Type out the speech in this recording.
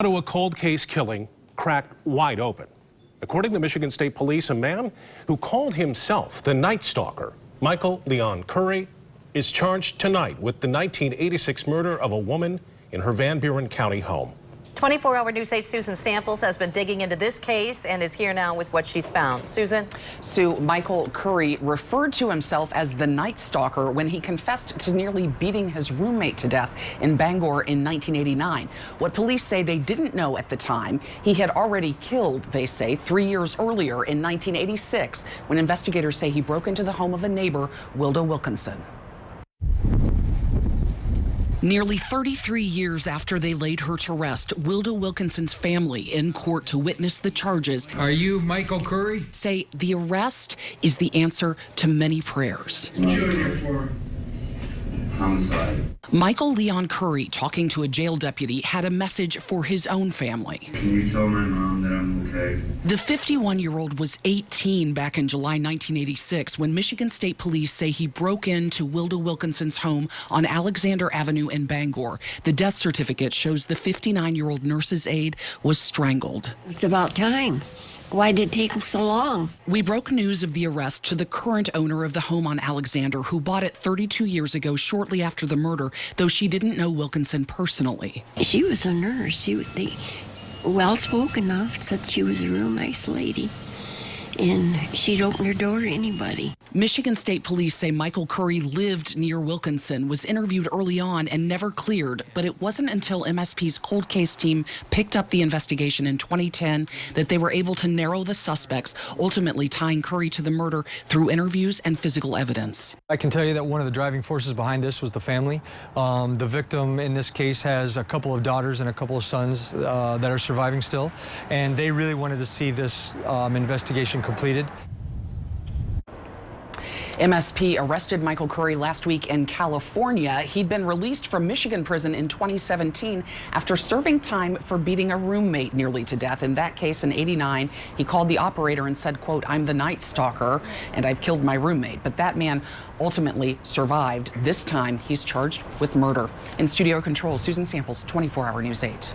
To a cold case killing cracked wide open. According to Michigan State Police, a man who called himself the Night Stalker, Michael Leon Curry, is charged tonight with the 1986 murder of a woman in her Van Buren County home. 24-hour News 8's Susan Samples has been digging into this case and is here now with what she's found. Susan? Sue, Michael Curry referred to himself as the Night Stalker when he confessed to nearly beating his roommate to death in Bangor in 1989. What police say they didn't know at the time, he had already killed, they say, 3 years earlier in 1986 when investigators say he broke into the home of a neighbor, Wilda Wilkinson. Nearly 33 years after they laid her to rest, Wilda Wilkinson's family in court to witness the charges. Are you Michael Curry? Say the arrest is the answer to many prayers. What you here for? Homicide. Michael Leon Curry, talking to a jail deputy, had a message for his own family. Can you tell my mom that I'm okay? The 51-year-old was 18 back in July 1986 when Michigan State Police say he broke into Wilda Wilkinson's home on Alexander Avenue in Bangor. The death certificate shows the 59-year-old nurse's aide was strangled. It's about time. Why did it take so long? We broke news of the arrest to the current owner of the home on Alexander, who bought it 32 years ago, shortly after the murder, though she didn't know Wilkinson personally. She was a nurse. She was well-spoken enough, said she was a real nice lady. And she'd open her door to anybody. Michigan State Police say Michael Curry lived near Wilkinson, was interviewed early on and never cleared, but it wasn't until MSP's cold case team picked up the investigation in 2010 that they were able to narrow the suspects, ultimately tying Curry to the murder through interviews and physical evidence. I can tell you that one of the driving forces behind this was the family. The victim in this case has a couple of daughters and a couple of sons that are surviving still, and they really wanted to see this investigation completed. MSP arrested Michael Curry last week in California. He'd been released from Michigan prison in 2017 after serving time for beating a roommate nearly to death. In that case, in '89, he called the operator and said, quote, "I'm the Night Stalker and I've killed my roommate." But that man ultimately survived. This time, he's charged with murder. In studio control, Susan Samples, 24-hour News 8.